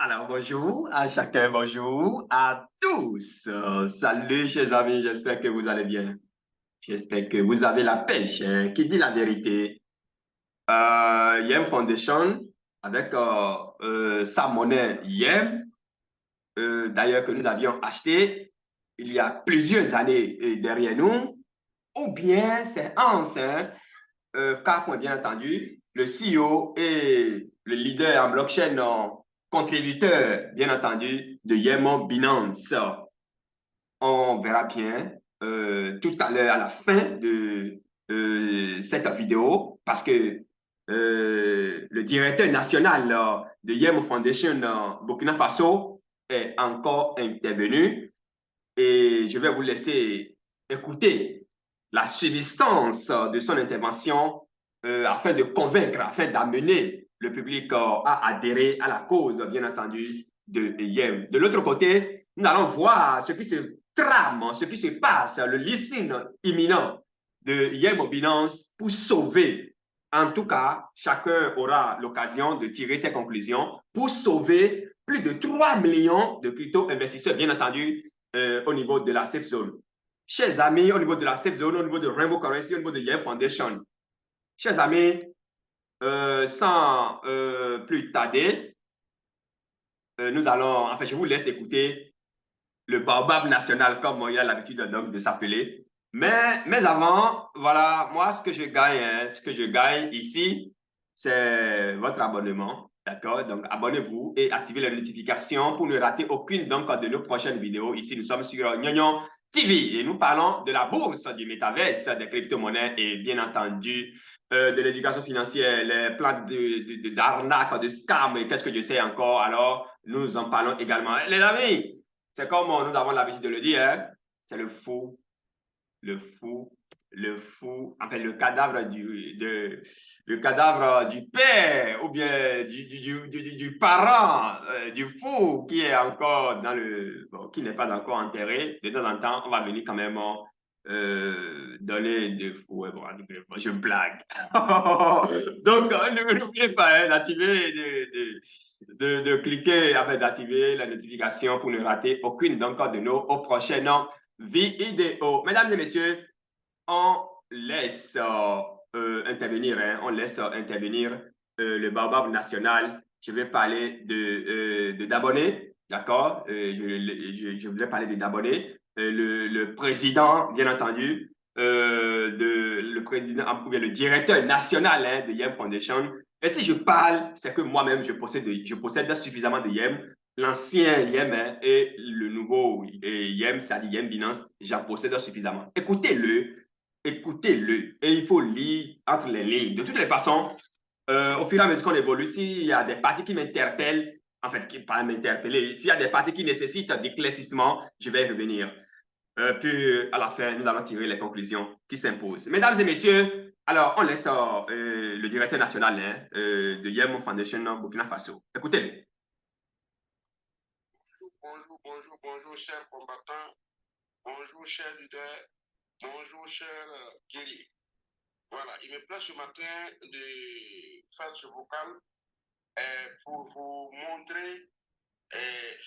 Alors, bonjour à chacun, bonjour à tous. Salut, chers amis, j'espère que vous allez bien. J'espère que vous avez la pêche, hein, qui dit la vérité. Yem Foundation, avec sa monnaie Yem, d'ailleurs que nous avions acheté il y a plusieurs années derrière nous, ou bien c'est Hans, hein, car, bien entendu, le CEO et le leader en blockchain, contributeur, bien entendu, de Yemo Binance. On verra bien tout à l'heure à la fin de cette vidéo parce que le directeur national de Yemo Foundation Burkina Faso est encore intervenu et je vais vous laisser écouter la substance de son intervention afin de convaincre, afin d'amener le public à adhérer à la cause, bien entendu, de Yem. De l'autre côté, nous allons voir ce qui se trame, ce qui se passe, le listing imminent de Yem Binance pour sauver. En tout cas, chacun aura l'occasion de tirer ses conclusions pour sauver plus de 3 millions de crypto-investisseurs, bien entendu, au niveau de la safe zone. Chers amis, au niveau de la safe zone, au niveau de Rainbow Currency, au niveau de Yem Foundation, chers amis, sans plus tarder, nous allons, enfin, je vous laisse écouter le baobab national, comme il y a l'habitude de s'appeler. Mais avant, voilà, moi, ce que je gagne, hein, ce que je gagne ici, c'est votre abonnement. D'accord? Donc, abonnez-vous et activez les notifications pour ne rater aucune donc, de nos prochaines vidéos. Ici, nous sommes sur Nyonyon TV et nous parlons de la bourse, du métaverse, des crypto-monnaies et bien entendu de l'éducation financière, les plans d'arnaque, de scam et qu'est-ce que je sais encore. Alors, nous en parlons également. Les amis, c'est comme nous avons l'habitude de le dire, hein, c'est le fou, le fou, le fou, enfin le cadavre du père ou bien du parent du fou qui est encore dans bon, qui n'est pas encore enterré. De temps en temps, on va venir quand même donner des fous. Ouais, bon, je blague. Donc, n'oubliez pas hein, d'activer, de cliquer, enfin, d'activer la notification pour ne rater aucune donc, de nos prochaines vidéos. Mesdames et messieurs, on laisse intervenir, hein, on laisse intervenir le baobab national. Je vais parler d'abonnés, d'accord? Je voulais parler d'abonnés. Le président, bien entendu, le président, ou bien le directeur national hein, de Yem Foundation. Et si je parle, c'est que moi-même, je possède suffisamment de Yem. L'ancien Yem hein, et le nouveau Yem, c'est-à-dire Yem Binance, j'en possède suffisamment. Écoutez-le et il faut lire entre les lignes. De toutes les façons, au fur et à mesure qu'on évolue, s'il y a des parties qui m'interpellent, en fait, qui pas m'interpeller, s'il y a des parties qui nécessitent d'éclaircissement, je vais revenir. Puis à la fin, nous allons tirer les conclusions qui s'imposent. Mesdames et messieurs, alors on laisse le directeur national hein, de Yem Foundation Burkina Faso. Écoutez-le. Bonjour, chers combattants, bonjour, chers leaders, bonjour, chers guerriers. Voilà, il me plaît ce matin de faire ce vocal pour vous montrer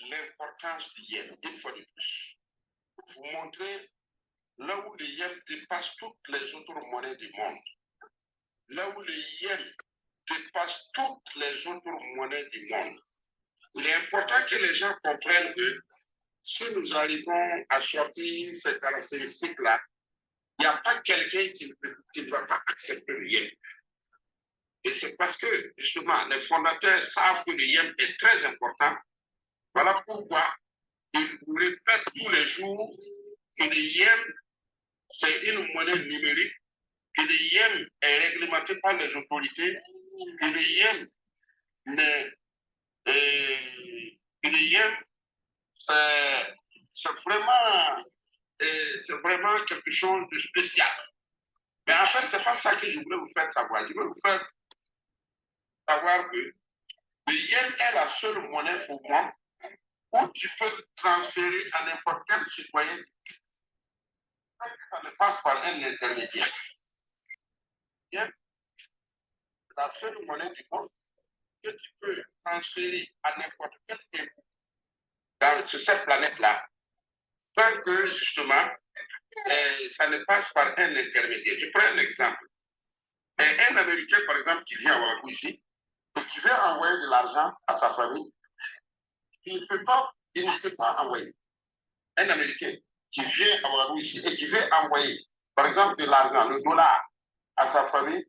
l'importance du yen, une fois de plus. Pour vous montrer là où le yen dépasse toutes les autres monnaies du monde. Là où le yen dépasse toutes les autres monnaies du monde. Il est important que les gens comprennent que si nous arrivons à sortir ces caractéristiques-là, il n'y a pas quelqu'un qui ne va pas accepter le yen. Et c'est parce que, justement, les fondateurs savent que le yen est très important. Voilà pourquoi ils vous répètent tous les jours que le yen, c'est une monnaie numérique, que le yen est réglementé par les autorités, que le yen, que le yen c'est vraiment quelque chose de spécial. Mais en fait, ce n'est pas ça que je voulais vous faire savoir. Je veux vous faire savoir que le yen est la seule monnaie au monde où tu peux transférer à n'importe quel citoyen. Ça ne passe par un intermédiaire. C'est la seule monnaie du monde que tu peux transférer à n'importe quel époque sur cette planète-là, sans que, justement, ça ne passe par un intermédiaire. Je prends un exemple. Un Américain, par exemple, qui vient à Ouagadougou ici, et qui veut envoyer de l'argent à sa famille, il ne peut pas envoyer. Un Américain qui vient à Ouagadougou ici et qui veut envoyer, par exemple, de l'argent, le dollar, à sa famille,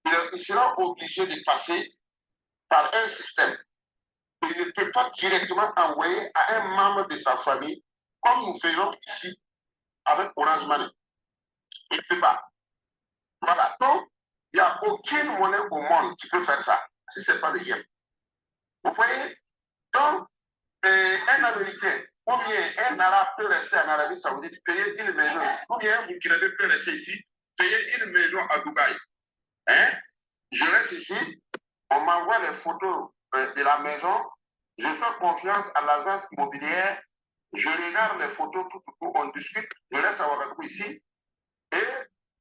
il sera obligé de passer par un système. Il ne peut pas directement envoyer à un membre de sa famille, comme nous faisons ici avec Orange Money. Il ne peut pas. Voilà. Donc, il n'y a aucune monnaie au monde qui peut faire ça, si ce n'est pas le yen. Vous voyez? Donc, un Américain ou bien un Arabe peut rester en Arabie Saoudite, payer une maison ici, ou bien un Burkinabé peut rester ici, payer une maison à Dubaï. Hein? Je reste ici, on m'envoie les photos de la maison, je fais confiance à l'agence immobilière, je regarde les photos, tout, on discute, je reste à Ouagadougou ici, et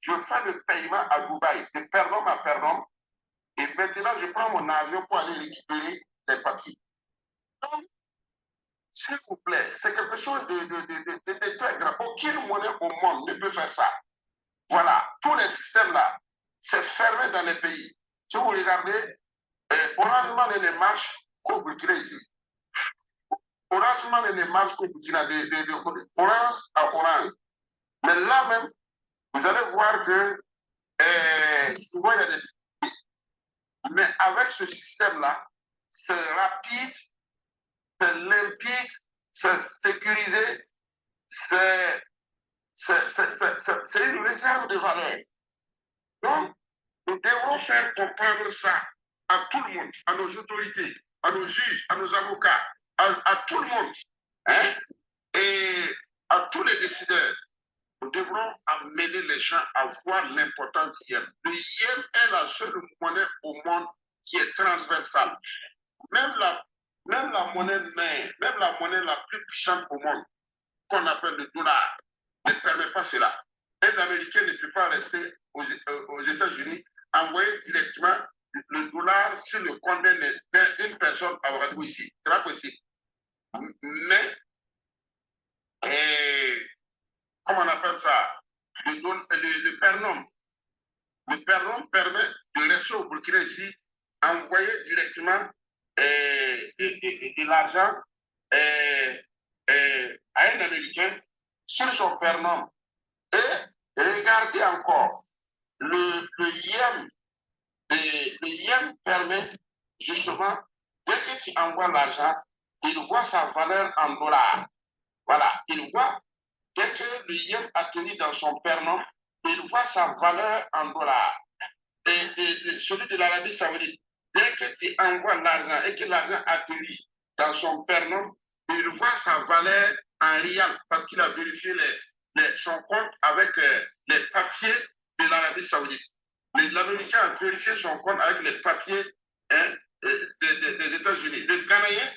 je fais le paiement à Dubaï, de perdant à perdant, et maintenant je prends mon avion pour aller récupérer les papiers. Donc, s'il vous plaît, c'est quelque chose de très grave. Aucune monnaie au monde ne peut faire ça. Voilà, tous les systèmes là, c'est fermé dans les pays. Si vous regardez, Orange Money ne marche qu'au Burkina ici. Orange Money ne marche qu'au Burkina, Orange à Orange. Mais là même, vous allez voir que souvent il y a des difficultés. Mais avec ce système-là, c'est rapide, c'est limpide, c'est sécurisé, c'est une réserve de valeur. Donc, nous devons faire comprendre ça à tout le monde, à nos autorités, à nos juges, à nos avocats, à tout le monde, hein, et à tous les décideurs. Nous devrons amener les gens à voir l'importance du yen. Le yen est la seule monnaie au monde qui est transversale. Même la monnaie mère, même la monnaie la plus puissante au monde, qu'on appelle le dollar, ne permet pas cela. Un Américain ne peut pas rester aux États-Unis, envoyer directement le dollar sur le compte d'une personne à Ouagadougou ici. C'est pas possible. Mais, comment on appelle ça? Le pernom. Le pernom permet de rester au Burkina ici, envoyer directement de l'argent à un Américain sur son pernom. Et regardez encore, le yen permet justement, dès que tu envoies l'argent, il voit sa valeur en dollars. Voilà, il voit, dès que le yen atterrit dans son pernom, il voit sa valeur en dollars. Et celui de l'Arabie Saoudite, dès que tu envoies l'argent et que l'argent atterrit dans son pernom, il voit sa valeur en rial parce qu'il a vérifié son compte avec les papiers de l'Arabie Saoudite. L'Américain a vérifié son compte avec les papiers des États-Unis. Le Ghanéen,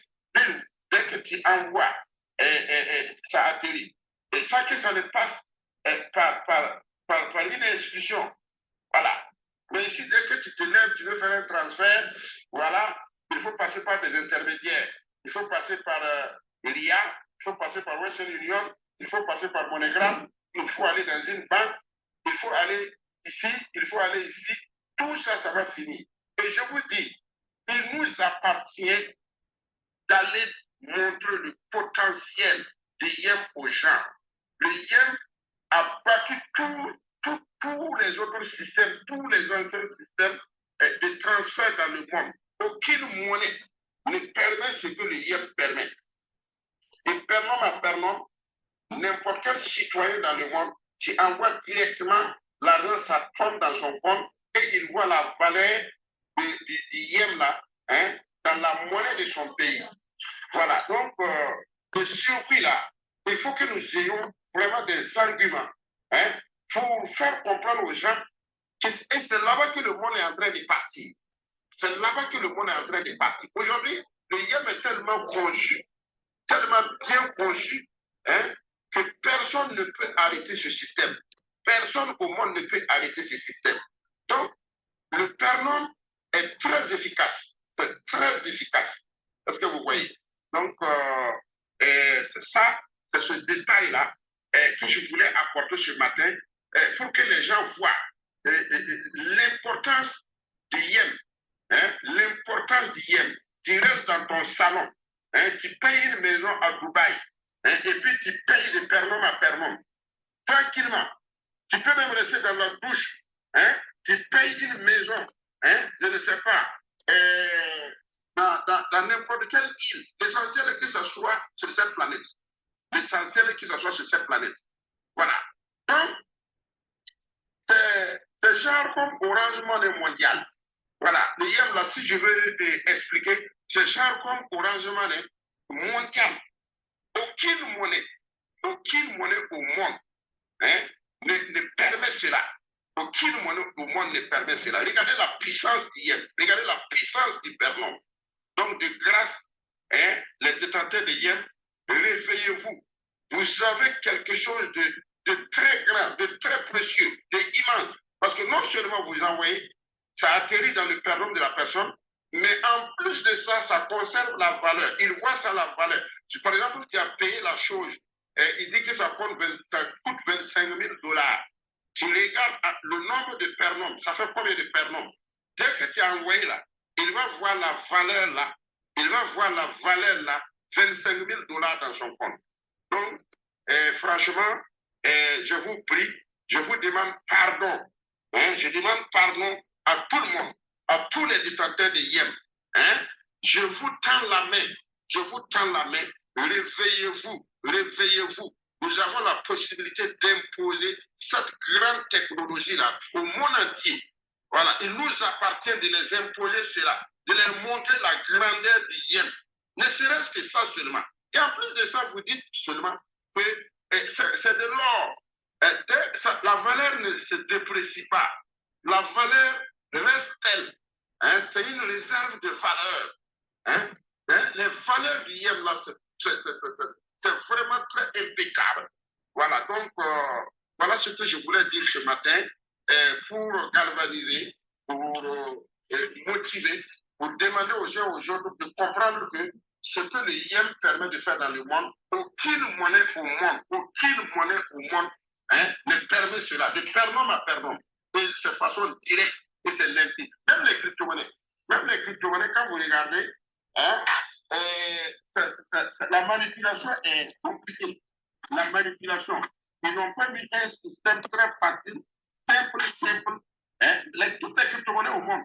dès que tu envoies, ça atterrit. Et ça que ça ne passe par une institution. Voilà. Mais ici, dès que tu te lèves, tu veux faire un transfert, voilà, il faut passer par des intermédiaires. Il faut passer par RIA, il faut passer par Western Union, il faut passer par MoneyGram, il faut aller dans une banque, il faut aller ici, il faut aller ici. Tout ça, ça va finir. Et je vous dis, il nous appartient d'aller montrer le potentiel du yen aux gens. Le yen a battu tous les autres systèmes, tous les anciens systèmes de transfert dans le monde. Aucune monnaie ne permet ce que le yen permet. Et pernom à pernom, n'importe quel citoyen dans le monde, tu envoies directement l'argent, ça tombe dans son compte et il voit la valeur du yen là, hein, dans la monnaie de son pays. Voilà, donc le circuit là, il faut que nous ayons vraiment des arguments, hein, pour faire comprendre aux gens que c'est là-bas que le monde est en train de partir. C'est là-bas que le monde est en train de partir. Aujourd'hui, le yen est tellement conçu, tellement bien conçu, hein, que personne ne peut arrêter ce système. Personne au monde ne peut arrêter ce système. Donc, le pernom est très efficace. C'est très efficace. Est-ce que vous voyez? Donc, c'est ça, c'est ce détail-là que je voulais apporter ce matin pour que les gens voient l'importance du yem. Hein, l'importance du yem. Tu restes dans ton salon, hein, tu payes une maison à Dubaï, hein, et puis tu payes de pernum à pernum. Tranquillement. Tu peux même rester dans la douche. Hein, tu payes une maison, hein, je ne sais pas, dans n'importe quelle île. L'essentiel est que ce soit sur cette planète. L'essentiel est que ce soit sur cette planète. Voilà. Donc, c'est genre comme Orange Money mondial. Voilà. Le YEM, là, si je veux expliquer, c'est genre comme Orange Money mondial. Aucune monnaie au monde, hein, ne permet cela. Aucune monnaie au monde ne permet cela. Regardez la puissance du yen, regardez la puissance du Berlon. Donc, de grâce, hein, les détenteurs de yen, réveillez-vous. Vous avez quelque chose de très grand, de très précieux, d'immense. Parce que non seulement vous envoyez, ça atterrit dans le Berlon de la personne, mais en plus de ça, ça conserve la valeur. Il voit ça la valeur. Si par exemple, tu as payé la chose, il dit que ça coûte 25 000 $. Tu regardes le nombre de pernons, ça fait combien de pernons? Dès que tu as envoyé là, il va voir la valeur là, il va voir la valeur là, 25 000 $ dans son compte. Donc, franchement, je vous prie, je vous demande pardon. Hein, je demande pardon à tout le monde, à tous les détenteurs de yem. Hein, je vous tends la main, je vous tends la main, réveillez-vous, réveillez-vous. Nous avons la possibilité d'imposer cette grande technologie-là au monde entier. Voilà, il nous appartient de les imposer cela, de leur montrer la grandeur du yen. Ne serait-ce que ça seulement. Et en plus de ça, vous dites seulement que c'est de l'or. La valeur ne se déprécie pas. La valeur reste telle. Hein, c'est une réserve de valeur. Hein, les valeurs du yen, là, c'est vraiment très impeccable. Voilà, donc, voilà ce que je voulais dire ce matin pour galvaniser, pour motiver, pour demander aux gens aujourd'hui de comprendre que ce que le yen permet de faire dans le monde, aucune monnaie au monde hein, ne permet cela, de pernum à pernum, de cette façon directe et c'est limpide. Même les crypto-monnaies, quand vous regardez, hein, la manipulation est compliquée. La manipulation. Ils n'ont pas mis un système très facile, simple. Hein, toutes les crypto-monnaies au monde.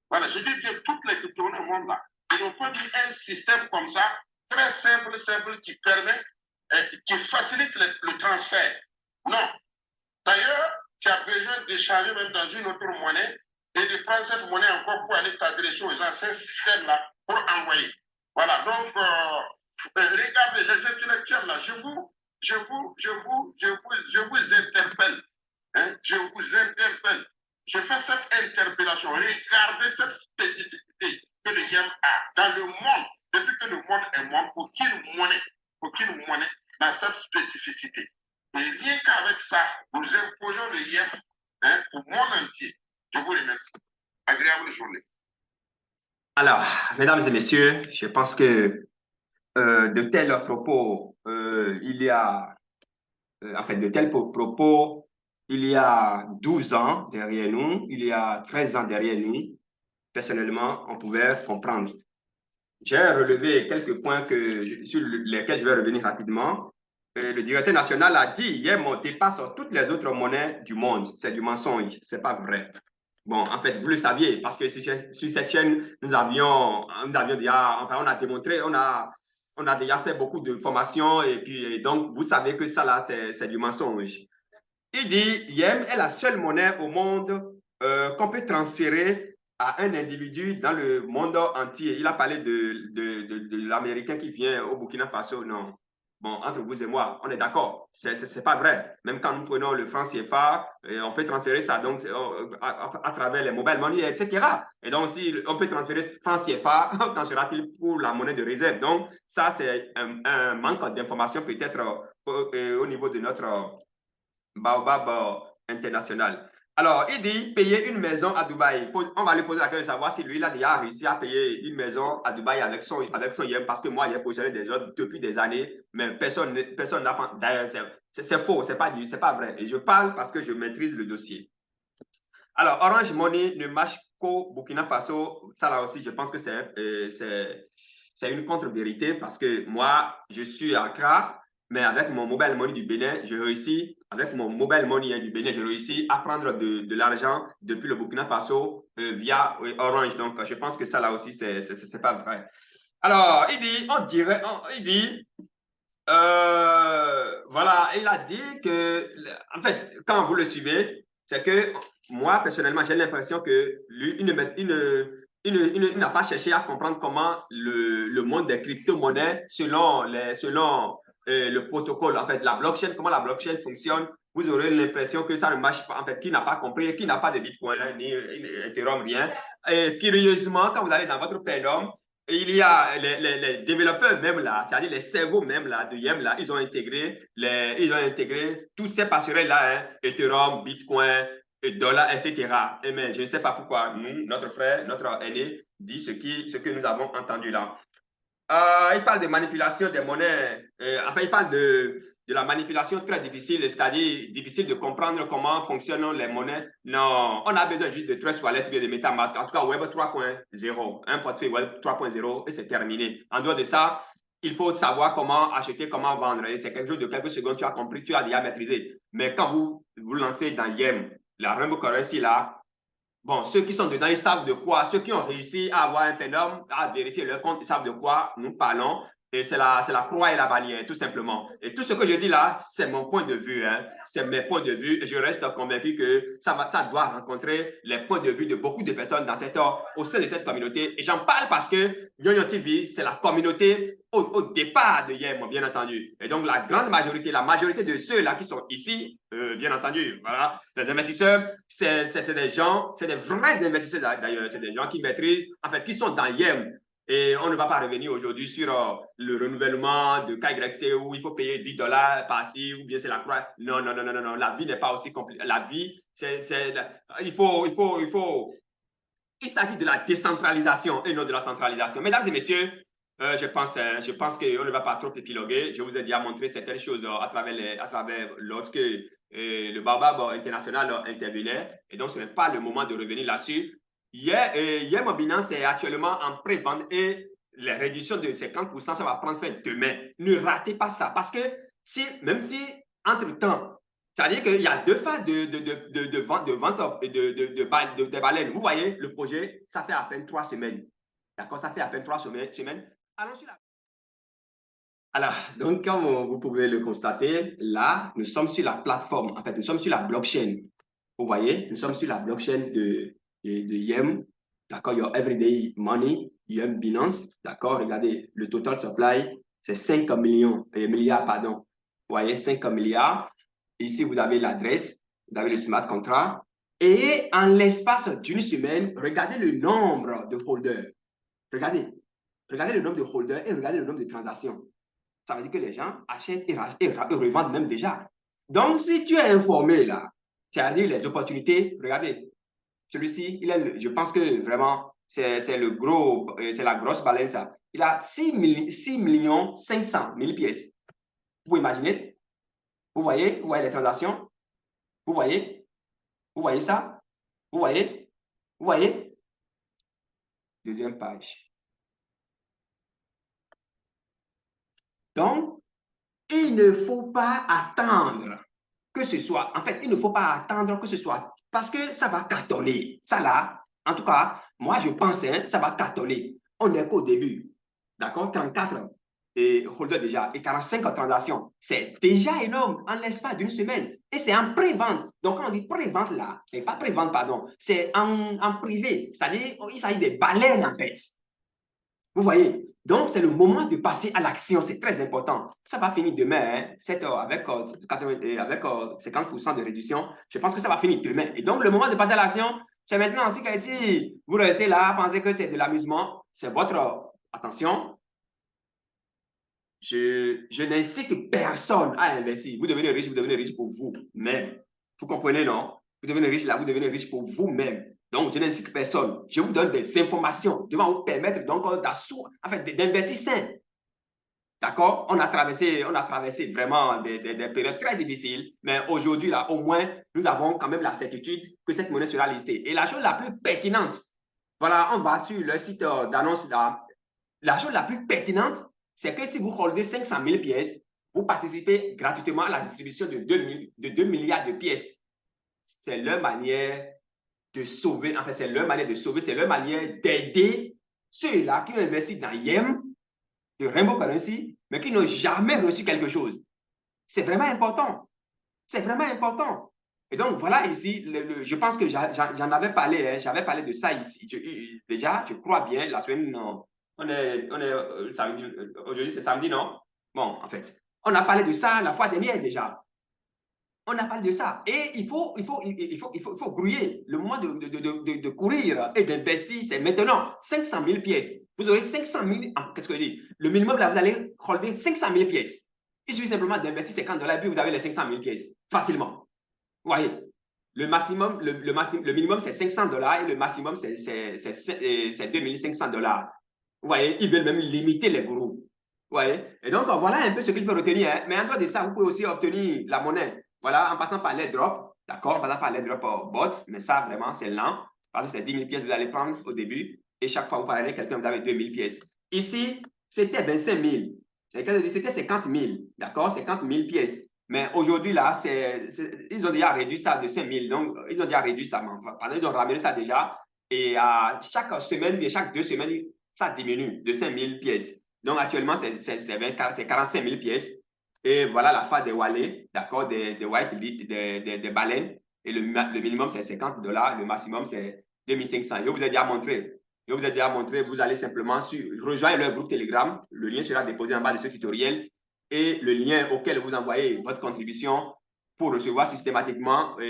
Voilà, je dis que toutes les crypto-monnaies au monde là, ils n'ont pas mis un système comme ça, très simple, qui permet, qui facilite le transfert. Non. D'ailleurs, tu as besoin d'échanger même dans une autre monnaie et de prendre cette monnaie encore pour aller t'adresser aux anciens systèmes-là pour envoyer. Voilà, donc, regardez, les intellectuels là, je vous interpelle. Hein, je vous interpelle. Je fais cette interpellation. Regardez cette spécificité que le yen a. Dans le monde, depuis que le monde est monde, aucune monnaie n'a cette spécificité. Et rien qu'avec ça, nous imposons le yen hein, au monde entier. Je vous remercie. Agréable journée. Alors, mesdames et messieurs, je pense que de tels propos, de tels propos, il y a 12 ans derrière nous, il y a 13 ans derrière nous, personnellement, on pouvait comprendre. J'ai relevé quelques points sur lesquels je vais revenir rapidement. Le directeur national a dit hier, on dépasse toutes les autres monnaies du monde. C'est du mensonge, c'est pas vrai. Bon, en fait, vous le saviez, parce que sur cette chaîne, nous avions déjà, enfin, on a démontré, on a déjà fait beaucoup de formations, et donc, vous savez que ça, là, c'est du mensonge. Il dit, Yem est la seule monnaie au monde qu'on peut transférer à un individu dans le monde entier. Il a parlé de l'Américain qui vient au Burkina Faso. Non. Bon, entre vous et moi, on est d'accord. C'est pas vrai. Même quand nous prenons le franc CFA, on peut transférer ça donc, à travers les mobile money, etc. Et donc, si on peut transférer franc CFA, qu'en sera-t-il pour la monnaie de réserve? Donc, ça, c'est un manque d'information peut-être au niveau de notre Baobab international. Alors, il dit payer une maison à Dubaï. On va lui poser la question de savoir si lui, il a déjà réussi à payer une maison à Dubaï avec son YEM, parce que moi, j'ai posé des ordres depuis des années, mais personne n'a pas. D'ailleurs, c'est faux, c'est pas vrai. Et je parle parce que je maîtrise le dossier. Alors, Orange Money ne marche qu'au Burkina Faso. Ça, là aussi, je pense que c'est une contre-vérité parce que moi, je suis à Accra, mais avec mon mobile money du Bénin, j'ai réussi, avec mon mobile money du Bénin, j'ai réussi à prendre de l'argent depuis le Burkina Faso via Orange. Donc, je pense que ça, là aussi, c'est pas vrai. Alors, il dit, voilà, il a dit que, en fait, quand vous le suivez, c'est que moi, personnellement, j'ai l'impression que lui, il n'a pas cherché à comprendre comment le monde des crypto-monnaies, selon le protocole, en fait, la blockchain, comment la blockchain fonctionne. Vous aurez l'impression que ça ne marche pas, en fait, qu'il n'a pas compris, qu'il n'a pas de Bitcoin, ni Ethereum, rien. Et curieusement, quand vous allez dans votre Paynom, il y a les développeurs même là, c'est-à-dire les cerveaux même là de Yem là, ils ont intégré toutes ces passerelles là, hein, Ethereum, Bitcoin, dollar, etc. Et mais je ne sais pas pourquoi nous, notre frère, notre aîné, dit ce que nous avons entendu là. Il parle de manipulation des monnaies. Enfin, il parle de la manipulation très difficile, c'est-à-dire difficile de comprendre comment fonctionnent les monnaies. Non, on a besoin juste de Trust Wallet ou de MetaMask. En tout cas, Web 3.0, un portefeuille Web 3.0 et c'est terminé. En dehors de ça, il faut savoir comment acheter, comment vendre. Et c'est quelque chose de quelques secondes, tu as compris, tu as déjà maîtrisé. Mais quand vous lancez dans YEM, la Rainbow Currency là, bon, ceux qui sont dedans, ils savent de quoi. Ceux qui ont réussi à avoir un pénum, à vérifier leur compte, ils savent de quoi nous parlons. Et c'est la croix et la bannière, tout simplement. Et tout ce que je dis là, c'est mon point de vue. Hein. C'est mes points de vue. Et je reste convaincu que ça doit rencontrer les points de vue de beaucoup de personnes au sein de cette communauté. Et j'en parle parce que YoYo TV, c'est la communauté au départ de Yem, bien entendu. Et donc, la grande majorité, la majorité de ceux-là qui sont ici, bien entendu, voilà, les investisseurs, c'est des gens, c'est des vrais investisseurs d'ailleurs, c'est des gens qui maîtrisent, en fait, qui sont dans Yem. Et on ne va pas revenir aujourd'hui sur le renouvellement de KYC où il faut payer 10 dollars par-ci ou bien c'est la croix. Non, non, non, non, non, la vie n'est pas aussi compliquée. La vie, il s'agit de la décentralisation et non de la centralisation. Mesdames et messieurs, je pense qu'on ne va pas trop épiloguer. Je vous ai déjà montré certaines choses à travers lorsque le Baobab international intervenait. Et donc, ce n'est pas le moment de revenir là-dessus. Hier, mon Binance est actuellement en pré-vente et les réductions de 50%, ça va prendre fin demain. Ne ratez pas ça. Parce que même si, entre-temps, c'est-à-dire qu'il y a deux phases de vente de baleines. Vous voyez, le projet, ça fait à peine 3 semaines. D'accord, ça fait à peine 3 semaines. Allons sur la... Alors, donc, comme vous pouvez le constater, là, nous sommes sur la plateforme. En fait, nous sommes sur la blockchain. Vous voyez, nous sommes sur la blockchain de Yem. D'accord, your everyday money, Yem Binance. D'accord, regardez, le total supply, c'est 5 milliards, pardon. Vous voyez, 5 milliards. Ici, vous avez l'adresse, vous avez le smart contract. Et en l'espace d'une semaine, regardez le nombre de holders. Regardez. Regardez le nombre de holders et regardez le nombre de transactions. Ça veut dire que les gens achètent et revendent même déjà. Donc, si tu es informé là, c'est-à-dire les opportunités, regardez, celui-ci, je pense que vraiment, c'est la grosse baleine ça. Il a 6 millions 500 000 pièces. Vous imaginez? Vous voyez les transactions? Vous voyez? Vous voyez ça? Vous voyez? Vous voyez? Deuxième page. Donc, il ne faut pas attendre que ce soit, en fait, il ne faut pas attendre que ce soit, parce que ça va cartonner. Ça là, en tout cas, moi je pense, hein, ça va cartonner. On n'est qu'au début. D'accord? 34 et holder déjà, et 45 transactions. C'est déjà énorme en l'espace d'une semaine. Et c'est en pré-vente. Donc, quand on dit pré-vente là, c'est pas pré-vente, pardon, c'est en privé. C'est-à-dire, il s'agit des baleines en fait. Vous voyez? Donc, c'est le moment de passer à l'action. C'est très important. Ça va finir demain, hein, avec 50% de réduction. Je pense que ça va finir demain. Et donc, le moment de passer à l'action, c'est maintenant. Si vous restez là, pensez que c'est de l'amusement, c'est votre attention. Je n'incite personne à investir. Vous devenez riche pour vous-même. Vous comprenez, non? Vous devenez riche là, vous devenez riche pour vous-même. Donc, je n'incite personne. Je vous donne des informations qui vont vous permettre donc d'investir sain. D'accord? On a traversé vraiment des périodes très difficiles, mais aujourd'hui, là, au moins, nous avons quand même la certitude que cette monnaie sera listée. Et la chose la plus pertinente, voilà, on va sur le site d'annonce là. La chose la plus pertinente, c'est que si vous holdez 500 000 pièces, vous participez gratuitement à la distribution de 2 milliards de pièces. C'est leur manière de sauver, en fait, c'est leur manière de sauver, c'est leur manière d'aider ceux-là qui ont investi dans YEM, de Rainbow Currency, mais qui n'ont jamais reçu quelque chose. C'est vraiment important. C'est vraiment important. Et donc, voilà ici, je pense que j'en avais parlé, hein, j'avais parlé de ça ici. Déjà, je crois bien, la semaine, aujourd'hui c'est samedi, non? Bon, en fait, on a parlé de ça la fois dernière déjà. On a parlé de ça. Et il faut grouiller. Le moment de courir et d'investir, c'est maintenant. 500 000 pièces. Vous aurez 500 000, qu'est-ce que je dis? Le minimum, là, vous allez holder 500 000 pièces. Il suffit simplement d'investir 50 $, et puis vous avez les 500 000 pièces. Facilement. Vous voyez? Le maximum, le minimum, c'est 500 $ et le maximum, c'est 2500 $. Vous voyez? Ils veulent même limiter les groupes. Vous voyez? Et donc, voilà un peu ce qu'il faut retenir. Hein. Mais en dehors de ça, vous pouvez aussi obtenir la monnaie. Voilà, en passant par les drops, d'accord, en passant par les drops bots, mais ça, vraiment, c'est lent, parce que c'est 10 000 pièces que vous allez prendre au début, et chaque fois que vous parlez à quelqu'un, vous avez 2 000 pièces. Ici, c'était 25 000, c'était 50 000, d'accord, 50 000 pièces. Mais aujourd'hui, là, ils ont déjà réduit ça de 5 000, donc ils ont déjà réduit ça, pardon, ils ont ramené ça déjà, et à chaque semaine, bien chaque 2 semaines, ça diminue de 5 000 pièces. Donc actuellement, c'est 45 000 pièces. Et voilà la phase des wallets, d'accord, des baleines. Et le minimum, c'est 50 $, le maximum, c'est 2500. Je vous ai déjà montré. Vous allez simplement rejoindre leur groupe Telegram. Le lien sera déposé en bas de ce tutoriel. Et le lien auquel vous envoyez votre contribution pour recevoir systématiquement vos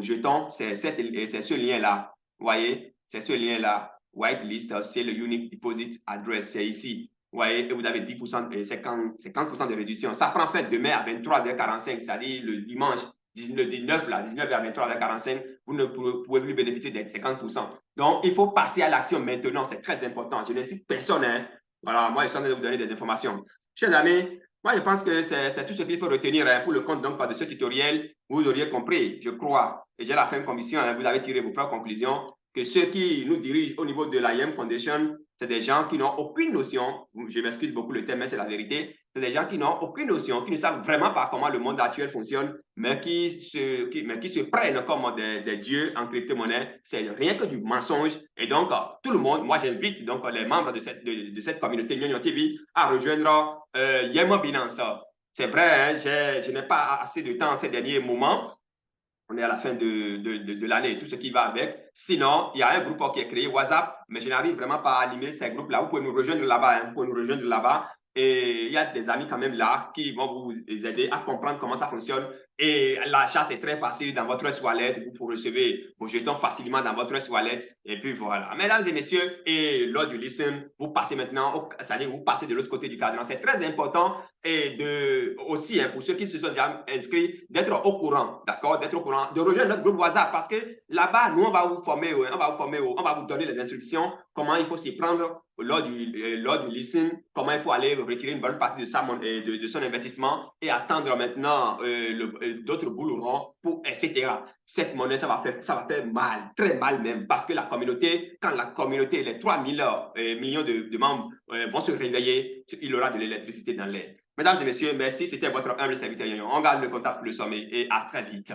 jetons, c'est ce lien-là. Vous voyez, c'est ce lien-là. Whitelist, c'est le Unique Deposit Address, c'est ici. Vous voyez, et vous avez 10%, 50% de réduction. Ça prend en fait demain à 23h45, c'est-à-dire le dimanche, le 19 là, 19h à 23h45, vous ne pouvez plus bénéficier des 50%. Donc, il faut passer à l'action maintenant, c'est très important. Je ne cite personne, hein. Voilà, moi, je suis en train de vous donner des informations. Chers amis, moi, je pense que c'est tout ce qu'il faut retenir hein, pour le compte donc, de ce tutoriel. Vous auriez compris, je crois, et j'ai la fin commission, hein, vous avez tiré vos propres conclusions, que ceux qui nous dirigent au niveau de la YEM Foundation, c'est des gens qui n'ont aucune notion, je m'excuse beaucoup le thème, mais c'est la vérité, c'est des gens qui n'ont aucune notion, qui ne savent vraiment pas comment le monde actuel fonctionne, mais qui se prennent comme des dieux en crypto-monnaie. C'est rien que du mensonge. Et donc, tout le monde, moi j'invite donc les membres de cette communauté Nyonyo TV à rejoindre YEM Binance. C'est vrai, hein, je n'ai pas assez de temps ces derniers moments. On est à la fin de l'année, tout ce qui va avec. Sinon, il y a un groupe qui est créé, WhatsApp, mais je n'arrive vraiment pas à animer ces groupes-là. Vous pouvez nous rejoindre là-bas, hein, vous pouvez nous rejoindre là-bas. Et il y a des amis quand même là qui vont vous aider à comprendre comment ça fonctionne. Et l'achat, c'est très facile dans votre wallet. Vous pouvez recevoir vos jetons facilement dans votre wallet. Et puis voilà. Mesdames et messieurs, et lors du listen, vous passez maintenant, c'est-à-dire vous passez de l'autre côté du cadran. C'est très important et aussi, hein, pour ceux qui se sont déjà inscrits, d'être au courant, d'accord, d'être au courant, de rejoindre notre groupe WhatsApp parce que là-bas, nous, on va vous former, on va vous donner les instructions, comment il faut s'y prendre lors du listen, comment il faut aller retirer une bonne partie de son investissement et attendre maintenant d'autres boulourons, etc. Cette monnaie, ça va faire mal, très mal même, parce que la communauté, quand la communauté, les 3 millions de membres vont se réveiller, il y aura de l'électricité dans l'air. Mesdames et messieurs, merci. C'était votre humble serviteur. On garde le contact pour le sommet et à très vite.